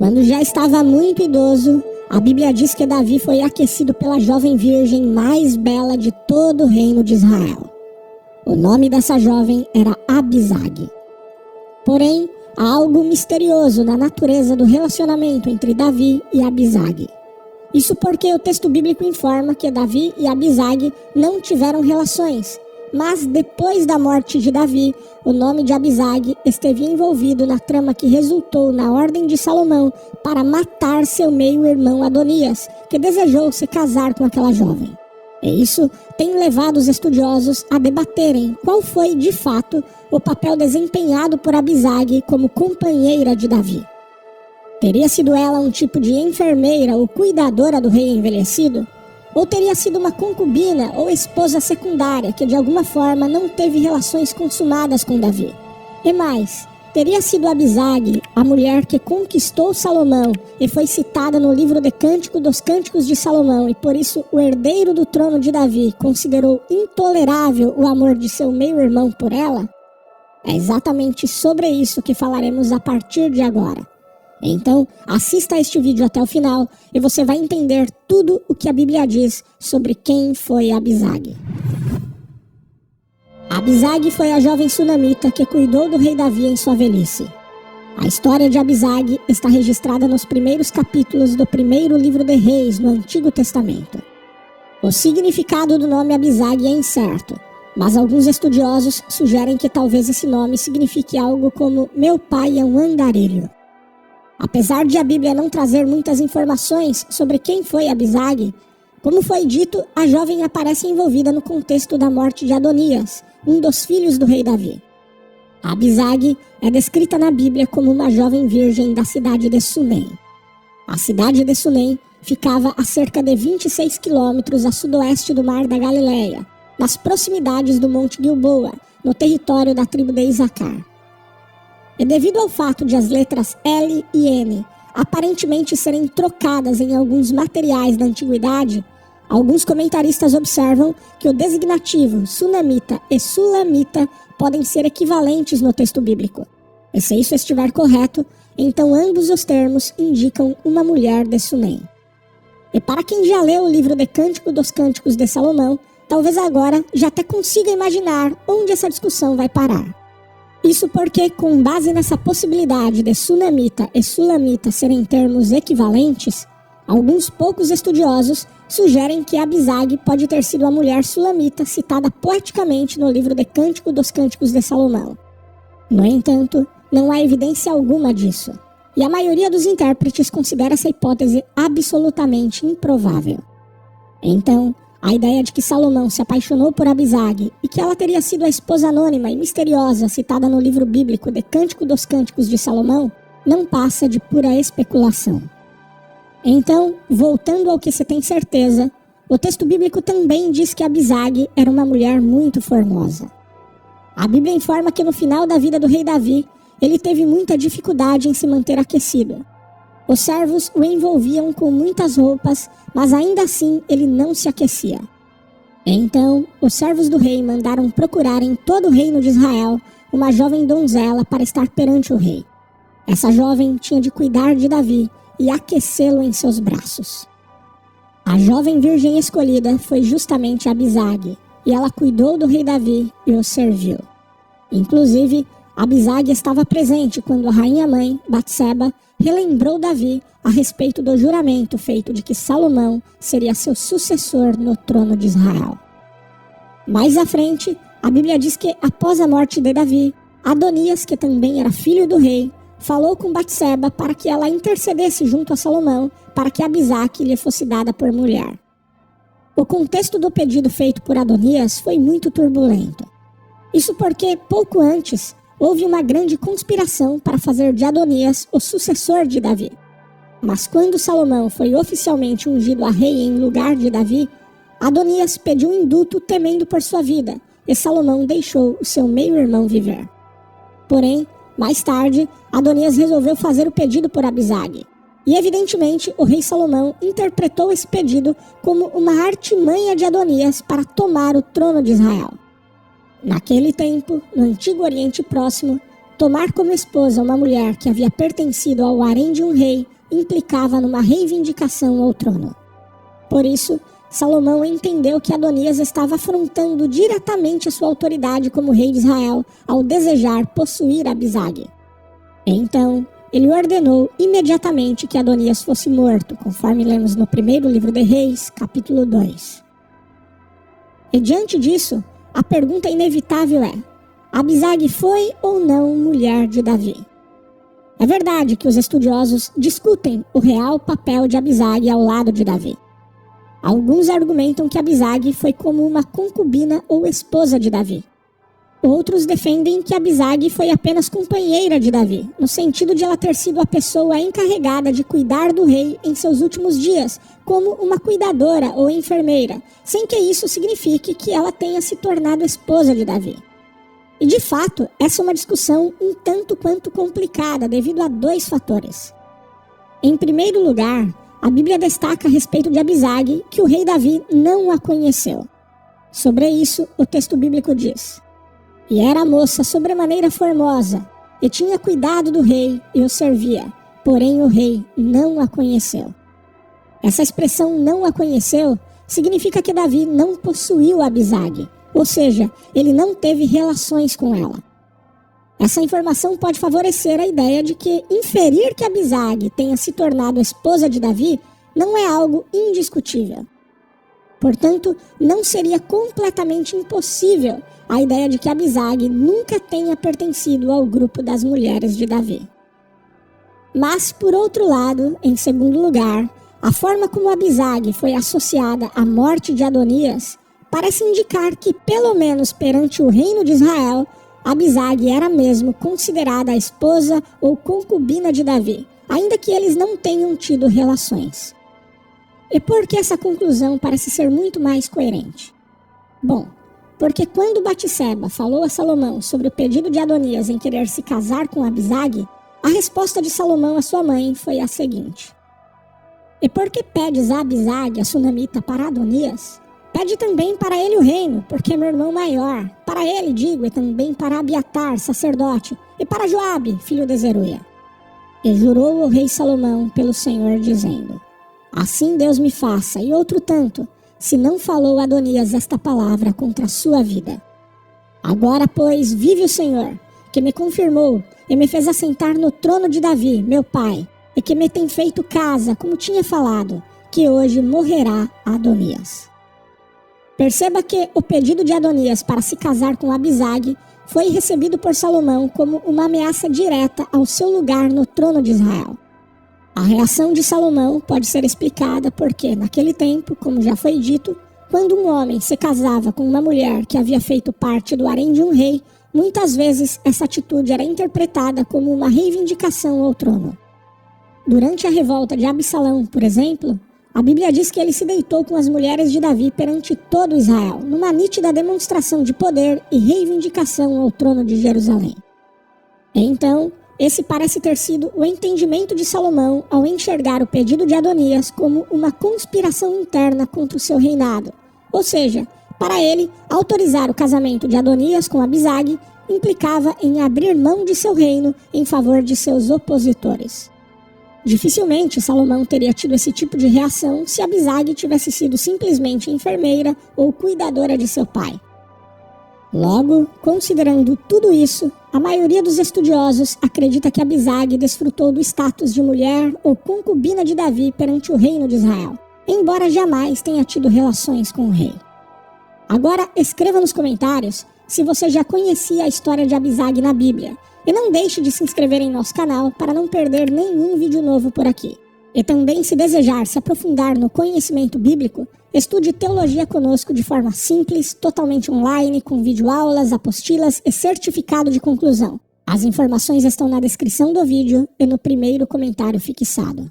Quando já estava muito idoso, a Bíblia diz que Davi foi aquecido pela jovem virgem mais bela de todo o reino de Israel. O nome dessa jovem era Abisag. Porém, há algo misterioso na natureza do relacionamento entre Davi e Abisag. Isso porque o texto bíblico informa que Davi e Abisag não tiveram relações, mas depois da morte de Davi, o nome de Abisag esteve envolvido na trama que resultou na ordem de Salomão para matar seu meio-irmão Adonias, que desejou se casar com aquela jovem. E isso tem levado os estudiosos a debaterem qual foi, de fato, o papel desempenhado por Abisag como companheira de Davi. Teria sido ela um tipo de enfermeira ou cuidadora do rei envelhecido? Ou teria sido uma concubina ou esposa secundária que de alguma forma não teve relações consumadas com Davi? E mais, teria sido Abisag a mulher que conquistou Salomão e foi citada no livro de Cântico dos Cânticos de Salomão e por isso o herdeiro do trono de Davi considerou intolerável o amor de seu meio-irmão por ela? É exatamente sobre isso que falaremos a partir de agora. Então, assista a este vídeo até o final e você vai entender tudo o que a Bíblia diz sobre quem foi Abisag. Abisag foi a jovem sunamita que cuidou do rei Davi em sua velhice. A história de Abisag está registrada nos primeiros capítulos do primeiro livro de Reis no Antigo Testamento. O significado do nome Abisag é incerto, mas alguns estudiosos sugerem que talvez esse nome signifique algo como "meu pai é um andarilho". Apesar de a Bíblia não trazer muitas informações sobre quem foi Abisag, como foi dito, a jovem aparece envolvida no contexto da morte de Adonias, um dos filhos do rei Davi. Abisag é descrita na Bíblia como uma jovem virgem da cidade de Sunem. A cidade de Sunem ficava a cerca de 26 quilômetros a sudoeste do Mar da Galileia, nas proximidades do Monte Gilboa, no território da tribo de Isacar. E devido ao fato de as letras L e N aparentemente serem trocadas em alguns materiais da antiguidade, alguns comentaristas observam que o designativo sunamita e sulamita podem ser equivalentes no texto bíblico. E se isso estiver correto, então ambos os termos indicam uma mulher de Sunem. E para quem já leu o livro de Cântico dos Cânticos de Salomão, talvez agora já até consiga imaginar onde essa discussão vai parar. Isso porque, com base nessa possibilidade de sunamita e sulamita serem termos equivalentes, alguns poucos estudiosos sugerem que Abisag pode ter sido a mulher sulamita citada poeticamente no livro de Cântico dos Cânticos de Salomão. No entanto, não há evidência alguma disso, e a maioria dos intérpretes considera essa hipótese absolutamente improvável. Então, a ideia de que Salomão se apaixonou por Abisag e que ela teria sido a esposa anônima e misteriosa citada no livro bíblico de Cântico dos Cânticos de Salomão não passa de pura especulação. Então, voltando ao que se tem certeza, o texto bíblico também diz que Abisag era uma mulher muito formosa. A Bíblia informa que no final da vida do rei Davi, ele teve muita dificuldade em se manter aquecido. Os servos o envolviam com muitas roupas, mas ainda assim ele não se aquecia. Então, os servos do rei mandaram procurar em todo o reino de Israel uma jovem donzela para estar perante o rei. Essa jovem tinha de cuidar de Davi e aquecê-lo em seus braços. A jovem virgem escolhida foi justamente Abisag, e ela cuidou do rei Davi e o serviu. Inclusive, Abisag estava presente quando a rainha-mãe, Batseba, relembrou Davi a respeito do juramento feito de que Salomão seria seu sucessor no trono de Israel. Mais à frente, a Bíblia diz que após a morte de Davi, Adonias, que também era filho do rei, falou com Batseba para que ela intercedesse junto a Salomão para que Abisag lhe fosse dada por mulher. O contexto do pedido feito por Adonias foi muito turbulento. Isso porque, pouco antes, houve uma grande conspiração para fazer de Adonias o sucessor de Davi. Mas quando Salomão foi oficialmente ungido a rei em lugar de Davi, Adonias pediu indulto temendo por sua vida, e Salomão deixou o seu meio-irmão viver. Porém, mais tarde, Adonias resolveu fazer o pedido por Abisag. E evidentemente o rei Salomão interpretou esse pedido como uma artimanha de Adonias para tomar o trono de Israel. Naquele tempo, no Antigo Oriente Próximo, tomar como esposa uma mulher que havia pertencido ao harém de um rei implicava numa reivindicação ao trono. Por isso, Salomão entendeu que Adonias estava afrontando diretamente a sua autoridade como rei de Israel ao desejar possuir Abisag. Então, ele ordenou imediatamente que Adonias fosse morto, conforme lemos no primeiro livro de Reis, capítulo 2. E diante disso, a pergunta inevitável é: Abisag foi ou não mulher de Davi? É verdade que os estudiosos discutem o real papel de Abisag ao lado de Davi. Alguns argumentam que Abisag foi como uma concubina ou esposa de Davi. Outros defendem que Abisag foi apenas companheira de Davi, no sentido de ela ter sido a pessoa encarregada de cuidar do rei em seus últimos dias, como uma cuidadora ou enfermeira, sem que isso signifique que ela tenha se tornado esposa de Davi. E de fato, essa é uma discussão um tanto quanto complicada devido a dois fatores. Em primeiro lugar, a Bíblia destaca a respeito de Abisag que o rei Davi não a conheceu. Sobre isso, o texto bíblico diz: E era a moça sobremaneira formosa, e tinha cuidado do rei e o servia, porém o rei não a conheceu. Essa expressão não a conheceu significa que Davi não possuiu Abisag, ou seja, ele não teve relações com ela. Essa informação pode favorecer a ideia de que inferir que Abisag tenha se tornado esposa de Davi não é algo indiscutível. Portanto, não seria completamente impossível a ideia de que Abisag nunca tenha pertencido ao grupo das mulheres de Davi. Mas, por outro lado, em segundo lugar, a forma como Abisag foi associada à morte de Adonias parece indicar que, pelo menos perante o reino de Israel, Abisag era mesmo considerada a esposa ou concubina de Davi, ainda que eles não tenham tido relações. E por que essa conclusão parece ser muito mais coerente? Bom, porque quando Batseba falou a Salomão sobre o pedido de Adonias em querer se casar com Abisag, a resposta de Salomão à sua mãe foi a seguinte: E por que pedes a Abisag, a sunamita, para Adonias? Pede também para ele o reino, porque é meu irmão maior. Para ele, digo, e também para Abiatar, sacerdote, e para Joabe, filho de Zeruia. E jurou o rei Salomão pelo Senhor, dizendo: Assim Deus me faça, e outro tanto, se não falou Adonias esta palavra contra a sua vida. Agora, pois, vive o Senhor, que me confirmou e me fez assentar no trono de Davi, meu pai, e que me tem feito casa, como tinha falado, que hoje morrerá Adonias. Perceba que o pedido de Adonias para se casar com Abisag foi recebido por Salomão como uma ameaça direta ao seu lugar no trono de Israel. A reação de Salomão pode ser explicada porque, naquele tempo, como já foi dito, quando um homem se casava com uma mulher que havia feito parte do harém de um rei, muitas vezes essa atitude era interpretada como uma reivindicação ao trono. Durante a revolta de Absalão, por exemplo, a Bíblia diz que ele se deitou com as mulheres de Davi perante todo Israel, numa nítida demonstração de poder e reivindicação ao trono de Jerusalém. Então, esse parece ter sido o entendimento de Salomão ao enxergar o pedido de Adonias como uma conspiração interna contra o seu reinado. Ou seja, para ele, autorizar o casamento de Adonias com Abisag implicava em abrir mão de seu reino em favor de seus opositores. Dificilmente Salomão teria tido esse tipo de reação se Abisag tivesse sido simplesmente enfermeira ou cuidadora de seu pai. Logo, considerando tudo isso, a maioria dos estudiosos acredita que Abisag desfrutou do status de mulher ou concubina de Davi perante o reino de Israel, embora jamais tenha tido relações com o rei. Agora, escreva nos comentários se você já conhecia a história de Abisag na Bíblia. E não deixe de se inscrever em nosso canal para não perder nenhum vídeo novo por aqui. E também, se desejar se aprofundar no conhecimento bíblico, estude teologia conosco de forma simples, totalmente online, com videoaulas, apostilas e certificado de conclusão. As informações estão na descrição do vídeo e no primeiro comentário fixado.